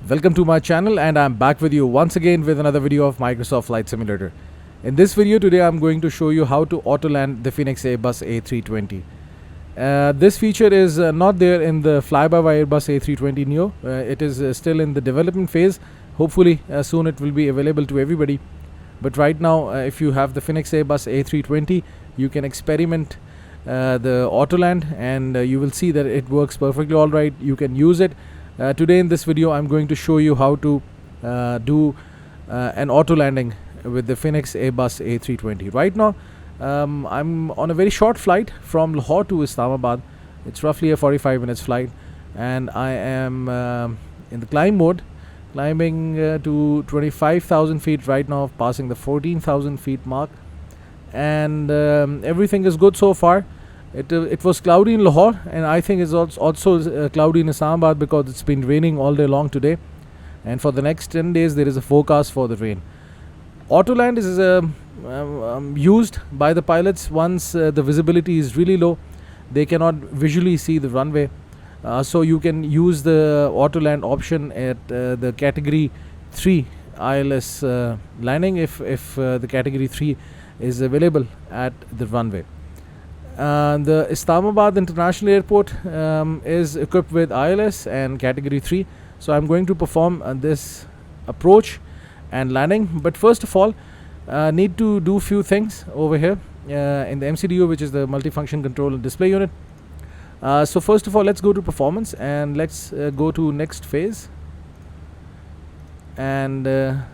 Welcome to my channel, and I'm back with you once again with another video of Microsoft Flight Simulator. In this video today I'm going to show you how to auto-land the Fenix Airbus A320. This feature is not there in the fly-by-wire Airbus A320 Neo. It is still in the development phase. Hopefully soon it will be available to everybody. But right now if you have the Fenix Airbus A320, you can experiment the Autoland, and you will see that it works perfectly alright. You can use it. Today in this video I'm going to show you how to do an auto landing with the Fenix Airbus A320. Right now I'm on a very short flight from Lahore to Islamabad. It's roughly a 45 minutes flight, and I am in the climb mode, climbing to 25,000 feet right now, passing the 14,000 feet mark, and everything is good so far. It was cloudy in Lahore, and I think it's also cloudy in Islamabad because it's been raining all day long today, and for the next 10 days there is a forecast for the rain. Autoland is used by the pilots once the visibility is really low. They cannot visually see the runway, so you can use the Autoland option at the category 3 ILS landing if the category 3 is available at the runway. The Islamabad International Airport is equipped with ILS and category 3, so I'm going to perform this approach and landing. But first of all, need to do few things over here in the MCDU, which is the multifunction control and display unit. So first of all, let's go to performance, and let's go to next phase, and to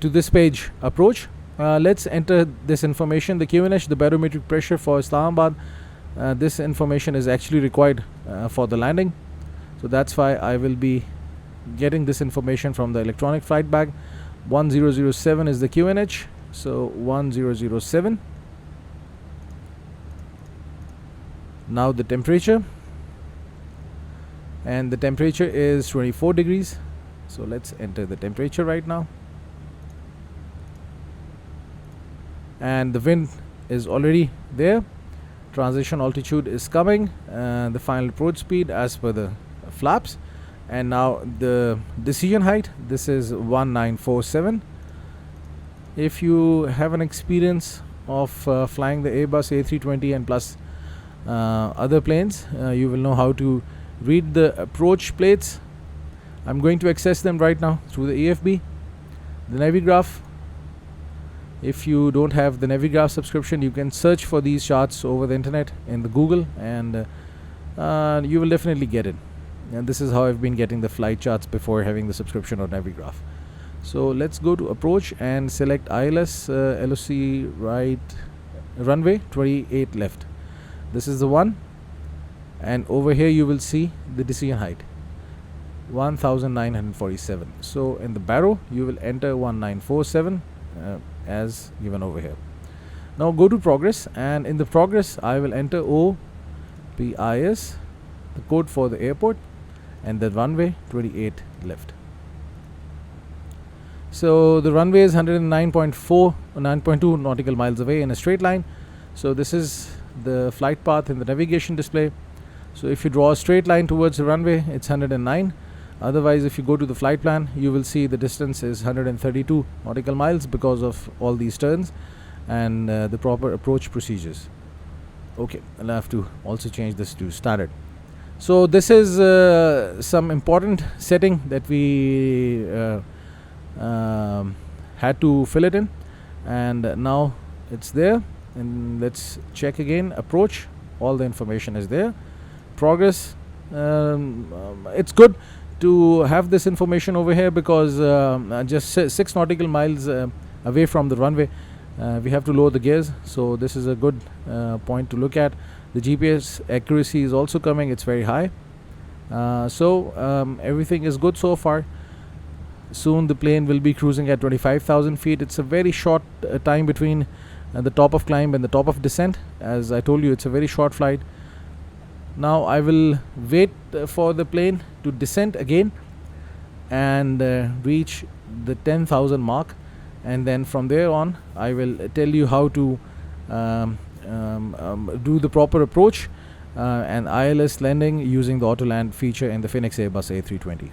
this page, approach. Let's enter this information, the QNH, the barometric pressure for Islamabad. This information is actually required for the landing, so that's why I will be getting this information from the electronic flight bag. 1007 is the QNH, so 1007. Now the temperature, and the temperature is 24 degrees, so let's enter the temperature right now. And the wind is already there. Transition altitude is coming, the final approach speed as per the flaps, and now the decision height, this is 1947. If you have an experience of flying the Airbus A320 and plus other planes, you will know how to read the approach plates. I'm going to access them right now through the AFB. The Navigraph, if you don't have the Navigraph subscription, you can search for these charts over the internet in the Google, and you will definitely get it. And this is how I've been getting the flight charts before having the subscription on Navigraph. So let's go to approach and select ILS LOC right, runway 28 left. This is the one, and over here you will see the decision height 1947. So in the barrow you will enter 1947 as given over here. Now go to progress, and in the progress I will enter OPIS, the code for the airport, and the runway 28 left. So the runway is 9.2 nautical miles away in a straight line. So this is the flight path in the navigation display. So if you draw a straight line towards the runway, it's 109. Otherwise, if you go to the flight plan, you will see the distance is 132 nautical miles because of all these turns and the proper approach procedures. Okay, I'll have to also change this to standard. So this is some important setting that we had to fill it in, and now it's there. And let's check again. Approach, all the information is there. Progress, it's good to have this information over here because just 6 nautical miles away from the runway we have to lower the gears, so this is a good point to look at. The GPS accuracy is also coming, it's very high. So everything is good so far. Soon the plane will be cruising at 25,000 feet. It's a very short time between the top of climb and the top of descent. As I told you, it's a very short flight. Now I will wait for the plane to descend again and reach the 10,000 mark, and then from there on I will tell you how to do the proper approach and ILS landing using the Autoland feature in the Fenix Airbus A320.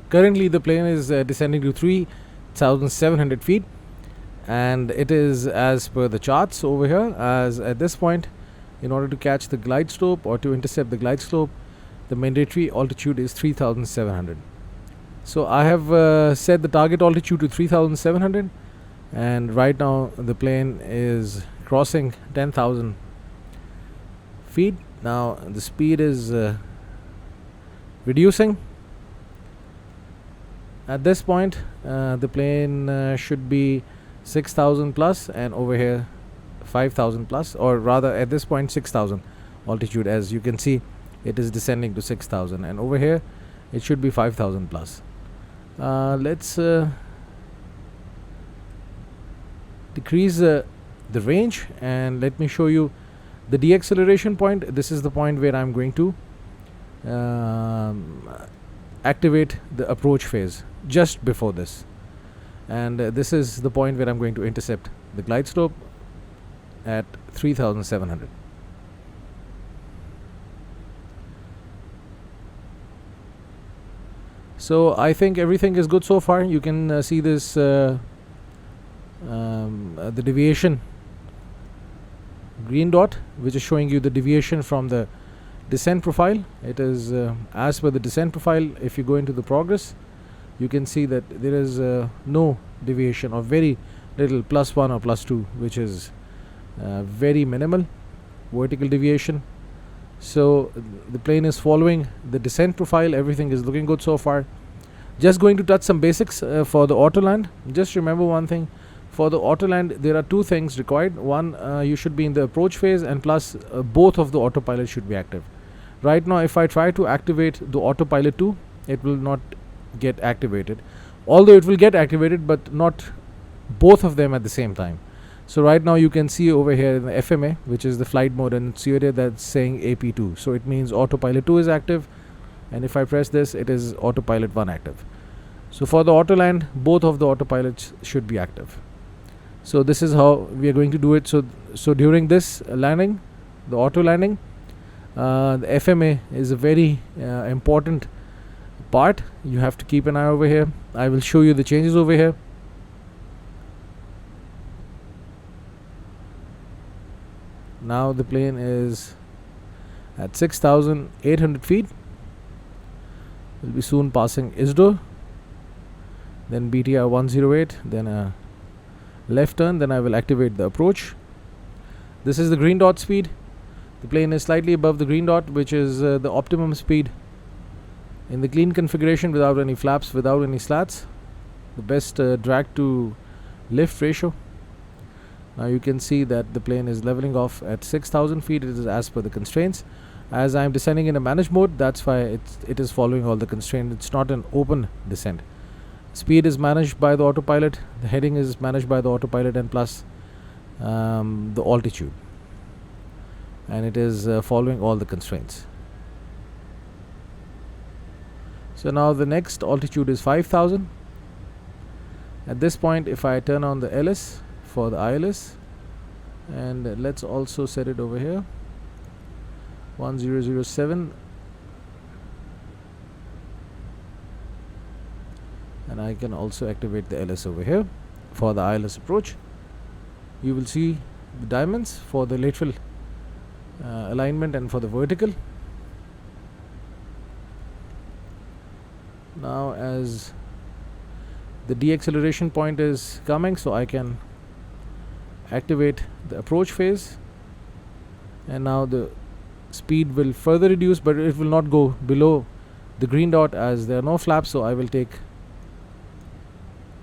Currently the plane is descending to 3,700 feet, and it is as per the charts over here, as at this point, in order to catch the glide slope or to intercept the glide slope, the mandatory altitude is 3,700. So I have set the target altitude to 3,700, and right now the plane is crossing 10,000 feet. Now the speed is reducing. At this point the plane should be 6,000 plus, and over here 5,000 plus, or rather at this point 6,000 altitude. As you can see, it is descending to 6,000, and over here it should be 5,000 plus. Let's decrease the range, and let me show you the deceleration point. This is the point where I'm going to activate the approach phase just before this, and this is the point where I'm going to intercept the glide slope at 3,700. So I think everything is good so far. You can see this the deviation green dot, which is showing you the deviation from the descent profile. It is as per the descent profile. If you go into the progress, you can see that there is no deviation, or very little, +1 or +2, which is very minimal vertical deviation. So the plane is following the descent profile. Everything is looking good so far. Just going to touch some basics for the Autoland. Just remember one thing: for the Autoland there are two things required. One, you should be in the approach phase, and plus both of the autopilot should be active. Right now if I try to activate the autopilot 2, it will not get activated, although it will get activated, but not both of them at the same time. So right now you can see over here in the FMA, which is the flight mode, and it's here that's saying AP2, so it means autopilot 2 is active, and if I press this, it is autopilot 1 active. So for the Autoland, both of the autopilots should be active. So this is how we are going to do it. So during this landing, the auto landing, the FMA is a very important part. You have to keep an eye over here. I will show you the changes over here. Now the plane is at 6,800 feet. Will be soon passing ISDO, then BTR 108, then a left turn, then I will activate the approach. This is the green dot speed. The plane is slightly above the green dot, which is the optimum speed in the clean configuration, without any flaps, without any slats, the best drag to lift ratio. Now you can see that the plane is leveling off at 6,000 feet. It is as per the constraints. As I am descending in a managed mode, that's why it is following all the constraints. It's not an open descent. Speed is managed by the autopilot, the heading is managed by the autopilot, and plus the altitude, and it is following all the constraints. So now the next altitude is 5,000. At this point, if I turn on the LS for the ILS, and let's also set it over here, 1007, and I can also activate the LS over here for the ILS approach. You will see the diamonds for the lateral alignment and for the vertical. Now as the deceleration point is coming, so I can activate the approach phase, and now the speed will further reduce, but it will not go below the green dot as there are no flaps. So I will take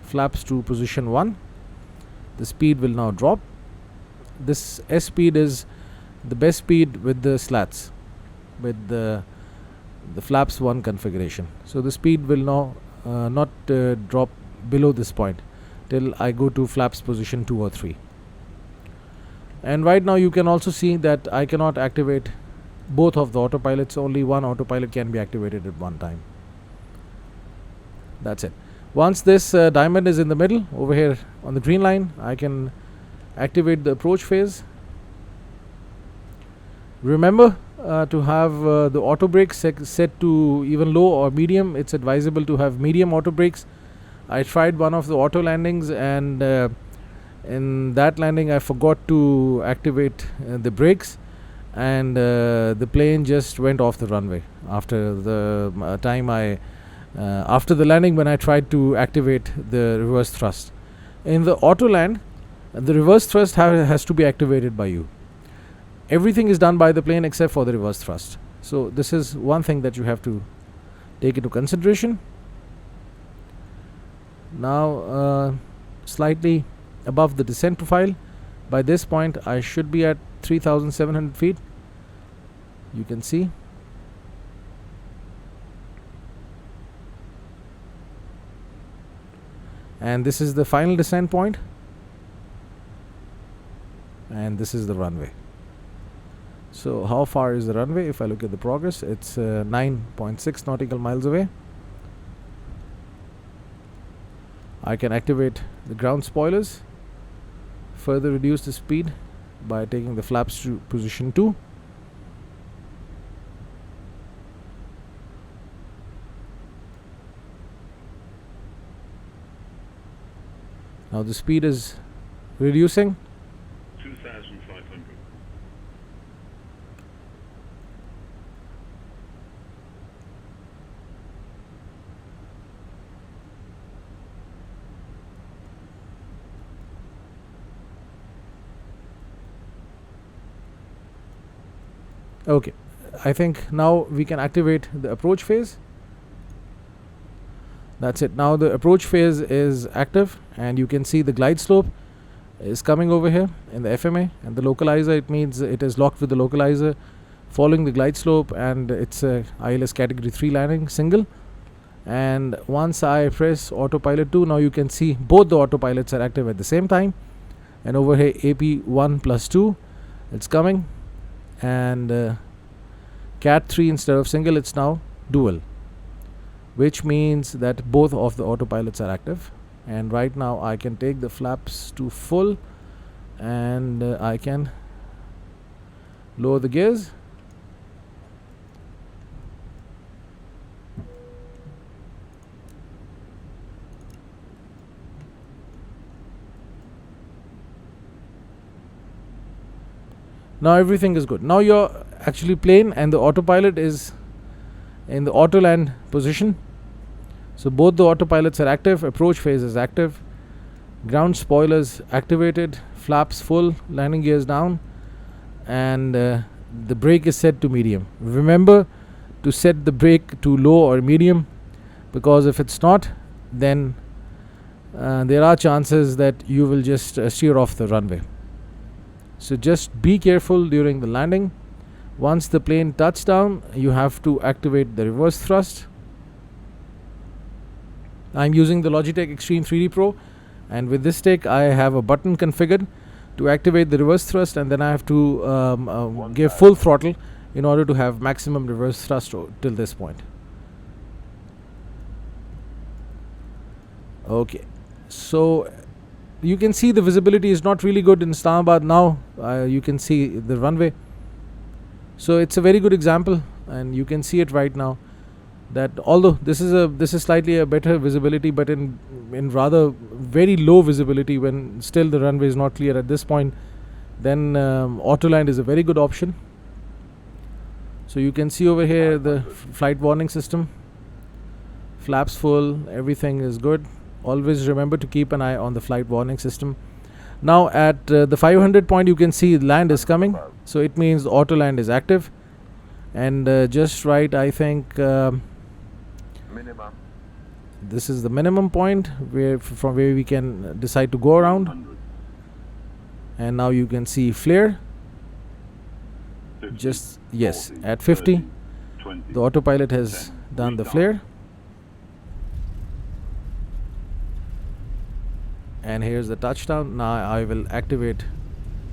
flaps to position 1. The speed will now drop. This S speed is the best speed with the slats, with the flaps 1 configuration. So the speed will now not drop below this point till I go to flaps position 2 or 3. And right now you can also see that I cannot activate both of the autopilots. Only one autopilot can be activated at one time. That's it. Once this diamond is in the middle over here on the green line, I can activate the approach phase, Remember to have the auto brakes set to even low or medium. It's advisable to have medium auto brakes. I tried one of the auto landings, and in that landing I forgot to activate the brakes, and the plane just went off the runway after the after the landing when I tried to activate the reverse thrust. In the Autoland, the reverse thrust has to be activated by you. Everything is done by the plane except for the reverse thrust. So this is one thing that you have to take into consideration. Now slightly above the descent profile. By this point I should be at 3,700 feet. You can see. And this is the final descent point. And this is the runway. So how far is the runway? If I look at the progress, it's 9.6 nautical miles away. I can activate the ground spoilers, further reduce the speed by taking the flaps to position 2. Now the speed is reducing. 2,500. Okay, I think now we can activate the approach phase. That's it. Now the approach phase is active, and you can see the glide slope is coming over here in the FMA, and the localizer, it means it is locked with the localizer following the glide slope, and it's a ILS category 3 landing single. And once I press autopilot 2, now you can see both the autopilots are active at the same time, and over here AP1 plus 2 it's coming, and cat 3 instead of single, it's now dual, which means that both of the autopilots are active. And right now I can take the flaps to full, and I can lower the gears. Now everything is good. Now you're actually plane, and the autopilot is in the Autoland position. So both the autopilots are active, approach phase is active, ground spoilers activated, flaps full, landing gears down, and the brake is set to medium. Remember to set the brake to low or medium, because if it's not, then there are chances that you will just steer off the runway. So just be careful during the landing. Once the plane touches down, you have to activate the reverse thrust. I'm using the Logitech Extreme 3D Pro, and with this stick I have a button configured to activate the reverse thrust, and then I have to give full throttle in order to have maximum reverse thrust till this point. Okay, so you can see the visibility is not really good in Islamabad now. You can see the runway. So it's a very good example, and you can see it right now, that although this is slightly a better visibility, but in rather very low visibility, when still the runway is not clear at this point, then Autoland is a very good option. So you can see over here the flight warning system, flaps full, everything is good. Always remember to keep an eye on the flight warning system. Now at the 500 point, you can see land is coming, so it means the Autoland is active. And just right, I think Minimum. this is the minimum point from where we can decide to go around. 100. And now you can see flare. 50, Just yes, 40, at 50 30, 20, the autopilot has 10, done the down. flare. And here's the touchdown. Now I will activate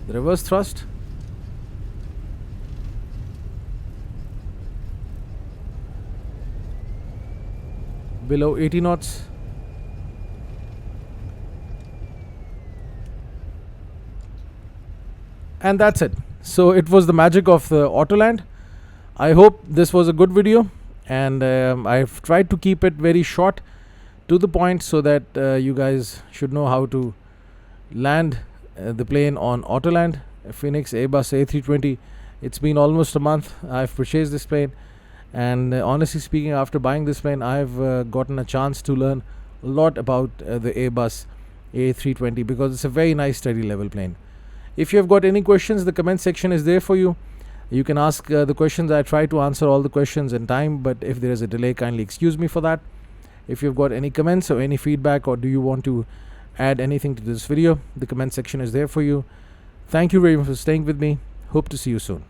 the reverse thrust. Below 80 knots. And that's it. So it was the magic of the Autoland. I hope this was a good video, and I've tried to keep it very short to the point so that you guys should know how to land the plane on Autoland, Fenix Airbus A320. It's been almost a month I've purchased this plane, and honestly speaking, after buying this plane, I've gotten a chance to learn a lot about the Airbus A320 because it's a very nice steady level plane. If you have got any questions, the comment section is there for you. You can ask the questions. I try to answer all the questions in time, but if there is a delay, kindly excuse me for that. If you've got any comments or any feedback, or do you want to add anything to this video, the comment section is there for you. Thank you very much for staying with me. Hope to see you soon.